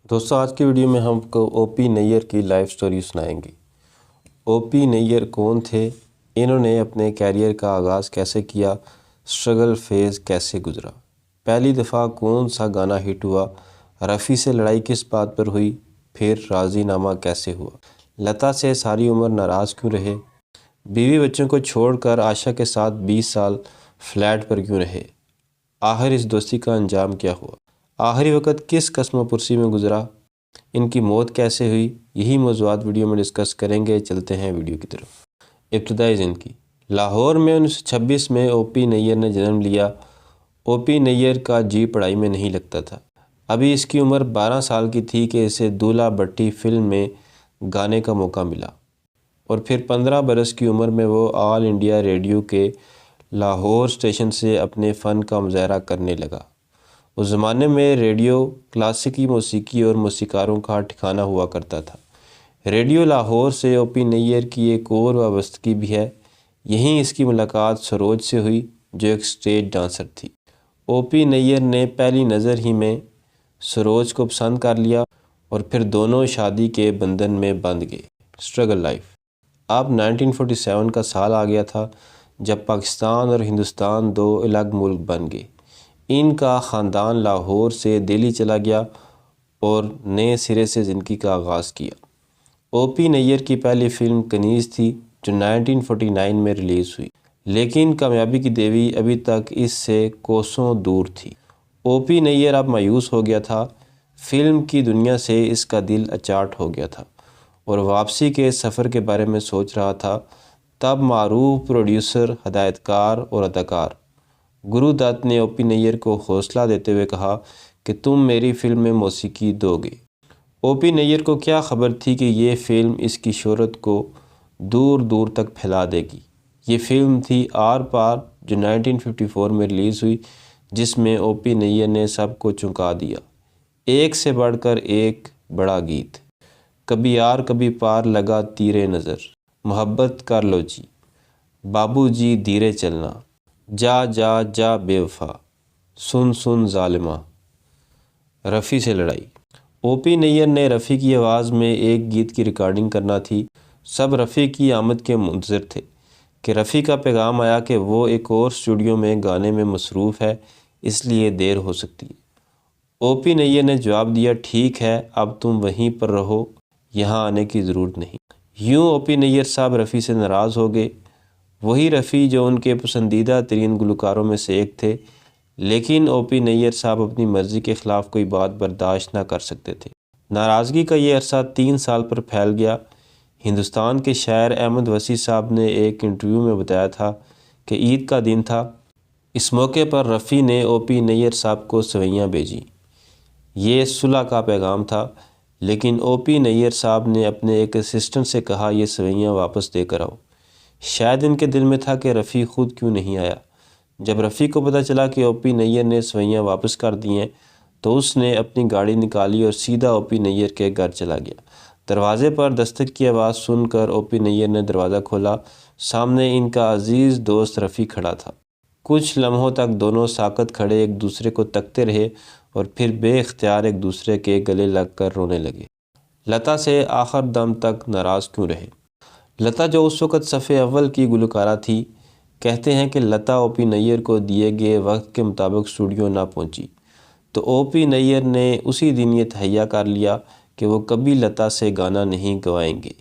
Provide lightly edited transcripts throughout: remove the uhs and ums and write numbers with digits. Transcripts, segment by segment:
دوستوں آج کی ویڈیو میں ہم کو او پی نیر کی لائف سٹوری سنائیں گے۔ او پی نیر کون تھے، انہوں نے اپنے کیریئر کا آغاز کیسے کیا، سٹرگل فیز کیسے گزرا، پہلی دفعہ کون سا گانا ہٹ ہوا، رفیع سے لڑائی کس بات پر ہوئی، پھر راضی نامہ کیسے ہوا، لتا سے ساری عمر ناراض کیوں رہے، بیوی بچوں کو چھوڑ کر عائشہ کے ساتھ 20 سال فلیٹ پر کیوں رہے، آخر اس دوستی کا انجام کیا ہوا، آخری وقت کس قسم و پرسی میں گزرا، ان کی موت کیسے ہوئی، یہی موضوعات ویڈیو میں ڈسکس کریں گے۔ چلتے ہیں ویڈیو کی طرف۔ ابتدائی زندگی۔ لاہور میں 1926 میں او پی نیر نے جنم لیا۔ او پی نیر کا جی پڑھائی میں نہیں لگتا تھا۔ ابھی اس کی عمر 12 سال کی تھی کہ اسے دولہا بھٹی فلم میں گانے کا موقع ملا، اور پھر 15 برس کی عمر میں وہ آل انڈیا ریڈیو کے لاہور اسٹیشن سے اپنے فن کا مظاہرہ کرنے لگا۔ اس زمانے میں ریڈیو کلاسیکی موسیقی اور موسیقاروں کا ٹھکانہ ہوا کرتا تھا۔ ریڈیو لاہور سے او پی نیر کی ایک اور وابستگی بھی ہے۔ یہیں اس کی ملاقات سروج سے ہوئی، جو ایک سٹیج ڈانسر تھی۔ او پی نیر نے پہلی نظر ہی میں سروج کو پسند کر لیا اور پھر دونوں شادی کے بندھن میں بندھ گئے۔ Struggle life. اب 1947 کا سال آ گیا تھا، جب پاکستان اور ہندوستان دو الگ ملک بن گئے۔ ان کا خاندان لاہور سے دہلی چلا گیا اور نئے سرے سے زندگی کا آغاز کیا۔ او پی نیر کی پہلی فلم کنیز تھی، جو 1949 میں ریلیز ہوئی، لیکن کامیابی کی دیوی ابھی تک اس سے کوسوں دور تھی۔ او پی نیر اب مایوس ہو گیا تھا، فلم کی دنیا سے اس کا دل اچاٹ ہو گیا تھا اور واپسی کے سفر کے بارے میں سوچ رہا تھا۔ تب معروف پروڈیوسر، ہدایت کار اور اداکار گرو دت نے او پی نیر کو حوصلہ دیتے ہوئے کہا کہ تم میری فلم میں موسیقی دو گے۔ او پی نیر کو کیا خبر تھی کہ یہ فلم اس کی شہرت کو دور دور تک پھیلا دے گی۔ یہ فلم تھی آر پار، جو 1954 میں ریلیز ہوئی، جس میں او پی نیر نے سب کو چونکا دیا۔ ایک سے بڑھ کر ایک بڑا گیت، کبھی یار کبھی پار لگا تیرے نظر، محبت کر لو جی، بابو جی دھیرے چلنا، جا جا جا بے وفا، سن سن ظالمہ، رفیع سے لڑائی۔ او پی نیر نے رفیع کی آواز میں ایک گیت کی ریکارڈنگ کرنا تھی۔ سب رفیع کی آمد کے منتظر تھے کہ رفیع کا پیغام آیا کہ وہ ایک اور اسٹوڈیو میں گانے میں مصروف ہے، اس لیے دیر ہو سکتی ہے۔ او پی نیر نے جواب دیا، ٹھیک ہے، اب تم وہیں پر رہو، یہاں آنے کی ضرورت نہیں۔ یوں او پی نیر صاحب رفیع سے ناراض ہو گئے۔ وہی رفیع جو ان کے پسندیدہ ترین گلوکاروں میں سے ایک تھے، لیکن او پی نیر صاحب اپنی مرضی کے خلاف کوئی بات برداشت نہ کر سکتے تھے۔ ناراضگی کا یہ عرصہ 3 سال پر پھیل گیا۔ ہندوستان کے شاعر احمد وصی صاحب نے ایک انٹرویو میں بتایا تھا کہ عید کا دن تھا۔ اس موقع پر رفیع نے او پی نیر صاحب کو سوئیاں بھیجیں۔ یہ صلح کا پیغام تھا، لیکن او پی نیر صاحب نے اپنے ایک اسسٹنٹ سے کہا، یہ سوئیاں واپس دے کر آؤ۔ شاید ان کے دل میں تھا کہ رفیع خود کیوں نہیں آیا۔ جب رفیع کو پتہ چلا کہ او پی نیر نے سوئیاں واپس کر دی ہیں، تو اس نے اپنی گاڑی نکالی اور سیدھا او پی نیر کے گھر چلا گیا۔ دروازے پر دستک کی آواز سن کر او پی نیر نے دروازہ کھولا۔ سامنے ان کا عزیز دوست رفیع کھڑا تھا۔ کچھ لمحوں تک دونوں ساکت کھڑے ایک دوسرے کو تکتے رہے اور پھر بے اختیار ایک دوسرے کے گلے لگ کر رونے لگے۔ لتا سے آخر دم تک ناراض کیوں رہے؟ لتا، جو اس وقت صف اول کی گلوکارہ تھی، کہتے ہیں کہ لتا او پی نیر کو دیے گئے وقت کے مطابق اسٹوڈیو نہ پہنچی، تو او پی نیر نے اسی دن یہ تہیہ کر لیا کہ وہ کبھی لتا سے گانا نہیں گوائیں گے۔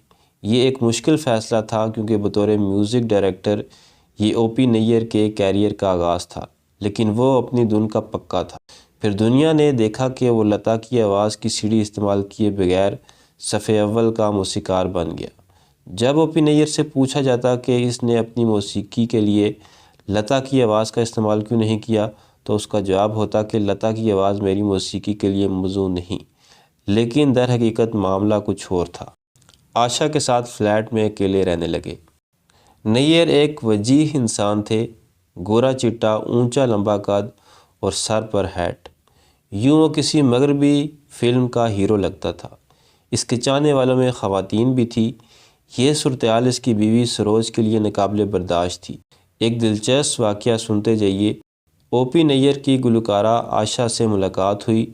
یہ ایک مشکل فیصلہ تھا، کیونکہ بطور میوزک ڈائریکٹر یہ او پی نیر کے کیریئر کا آغاز تھا، لیکن وہ اپنی دھن کا پکا تھا۔ پھر دنیا نے دیکھا کہ وہ لتا کی آواز کی سیڑھی استعمال کیے بغیر صف اول کا موسیقار بن گیا۔ جب او پی نیر سے پوچھا جاتا کہ اس نے اپنی موسیقی کے لیے لتا کی آواز کا استعمال کیوں نہیں کیا، تو اس کا جواب ہوتا کہ لتا کی آواز میری موسیقی کے لیے موزوں نہیں، لیکن در حقیقت معاملہ کچھ اور تھا۔ عائشہ کے ساتھ فلیٹ میں اکیلے رہنے لگے۔ نیر ایک وجیح انسان تھے، گورا چٹا، اونچا لمبا قد اور سر پر ہیٹ۔ یوں وہ کسی مغربی فلم کا ہیرو لگتا تھا۔ اس کے چاہنے والوں میں خواتین بھی تھی۔ یہ صورتحال اس کی بیوی سروج کے لیے ناقابل برداشت تھی۔ ایک دلچسپ واقعہ سنتے جائیے۔ او پی نیر کی گلوکارہ عائشہ سے ملاقات ہوئی۔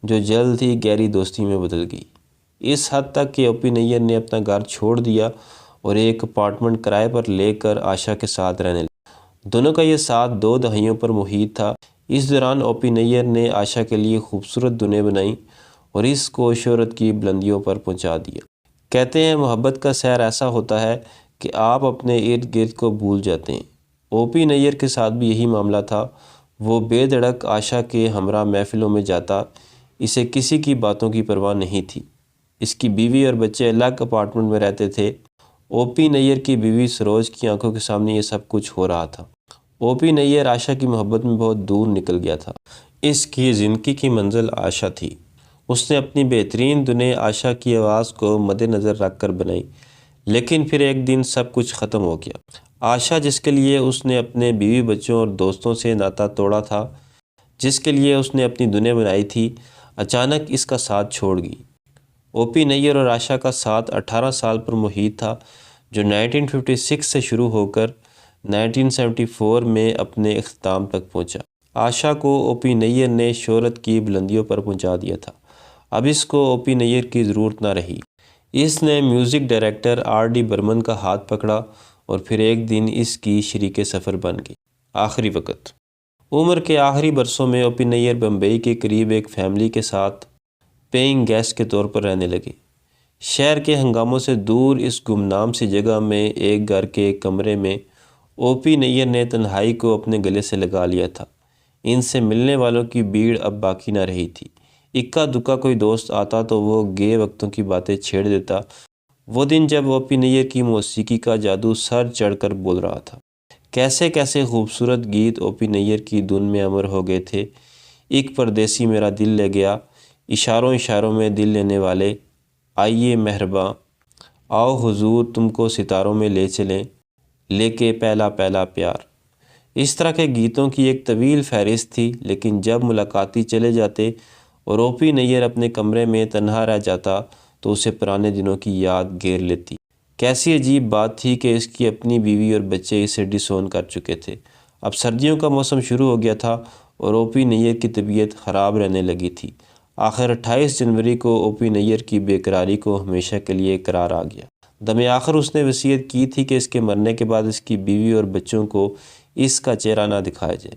جو جلد ہی گہری دوستی میں بدل گئی، اس حد تک کہ او پی نیر نے اپنا گھر چھوڑ دیا اور ایک اپارٹمنٹ کرائے پر لے کر آشا کے ساتھ رہنے لگا۔ دونوں کا یہ ساتھ 2 دہائیوں پر محیط تھا۔ اس دوران او پی نیر نے آشا کے لیے خوبصورت دنیں بنائیں اور اس کو شہرت کی بلندیوں پر پہنچا دیا۔ کہتے ہیں محبت کا سحر ایسا ہوتا ہے کہ آپ اپنے ارد گرد کو بھول جاتے ہیں۔ او پی نیر کے ساتھ بھی یہی معاملہ تھا۔ وہ بے دھڑک آشا کے ہمراہ محفلوں میں جاتا، اسے کسی کی باتوں کی پرواہ نہیں تھی۔ اس کی بیوی اور بچے الگ اپارٹمنٹ میں رہتے تھے۔ او پی نیر کی بیوی سروج کی آنکھوں کے سامنے یہ سب کچھ ہو رہا تھا۔ او پی نیر آشا کی محبت میں بہت دور نکل گیا تھا۔ اس کی زندگی کی منزل آشا تھی۔ اس نے اپنی بہترین دنیں آشا کی آواز کو مد نظر رکھ کر بنائی، لیکن پھر ایک دن سب کچھ ختم ہو گیا۔ آشا، جس کے لیے اس نے اپنے بیوی بچوں اور دوستوں سے ناطا توڑا تھا، جس کے لیے اس نے اپنی دنیا بنائی تھی، اچانک اس کا ساتھ چھوڑ گئی۔ او پی نیر اور آشا کا ساتھ 18 سال پر محیط تھا، جو 1956 سے شروع ہو کر 1974 میں اپنے اختتام تک پہنچا۔ آشا کو او پی نیر نے شہرت کی بلندیوں پر پہنچا دیا تھا۔ اب اس کو او پی نیر کی ضرورت نہ رہی۔ اس نے music director R D Burman کا ہاتھ پکڑا اور پھر ایک دن اس کی شریک سفر بن گئی۔ آخری وقت۔ عمر کے آخری برسوں میں او پی نیر بمبئی کے قریب ایک فیملی کے ساتھ پیئنگ گیسٹ کے طور پر رہنے لگے۔ شہر کے ہنگاموں سے دور اس گمنام سی جگہ میں ایک گھر کے ایک کمرے میں او پی نیر نے تنہائی کو اپنے گلے سے لگا لیا تھا۔ ان سے ملنے والوں کی بھیڑ اب باقی نہ رہی تھی۔ اکا دکا کوئی دوست آتا تو وہ گئے وقتوں کی باتیں چھیڑ دیتا۔ وہ دن جب او پی نیر کی موسیقی کا جادو سر چڑھ کر بول رہا تھا۔ کیسے کیسے خوبصورت گیت او پی نیر کی دھن میں امر ہو گئے تھے۔ ایک پردیسی میرا دل لے گیا، اشاروں اشاروں میں دل لینے والے، آئیے مہرباں، آؤ حضور تم کو ستاروں میں لے چلیں، لے کے پہلا پہلا پیار۔ اس طرح کے گیتوں کی ایک طویل فہرست تھی، لیکن جب ملاقاتی چلے جاتے اور او پی نیر اپنے کمرے میں تنہا رہ جاتا تو اسے پرانے دنوں کی یاد گھیر لیتی۔ کیسی عجیب بات تھی کہ اس کی اپنی بیوی اور بچے اسے ڈس اون کر چکے تھے۔ اب سردیوں کا موسم شروع ہو گیا تھا اور او پی نیر کی طبیعت خراب رہنے لگی تھی۔ آخر 28 جنوری کو او پی نیر کی بے قراری کو ہمیشہ کے لیے قرار آ گیا۔ دم آخر اس نے وصیت کی تھی کہ اس کے مرنے کے بعد اس کی بیوی اور بچوں کو اس کا چہرہ نہ دکھایا جائے۔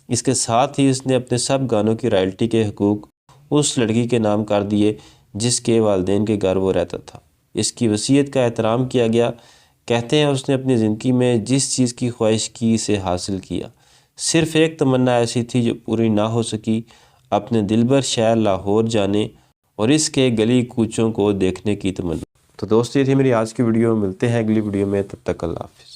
اس کے ساتھ ہی اس نے اپنے سب گانوں کی رائلٹی کے حقوق اس لڑکی کے نام کر دیے جس کے والدین کے گھر وہ رہتا تھا۔ اس کی وصیت کا احترام کیا گیا۔ کہتے ہیں اس نے اپنی زندگی میں جس چیز کی خواہش کی اسے حاصل کیا۔ صرف ایک تمنا ایسی تھی جو پوری نہ ہو سکی، اپنے دلبر شہر لاہور جانے اور اس کے گلی کوچوں کو دیکھنے کی تمنا۔ تو دوست، یہ تھی میری آج کی ویڈیو۔ ملتے ہیں اگلی ویڈیو میں، تب تک اللہ حافظ۔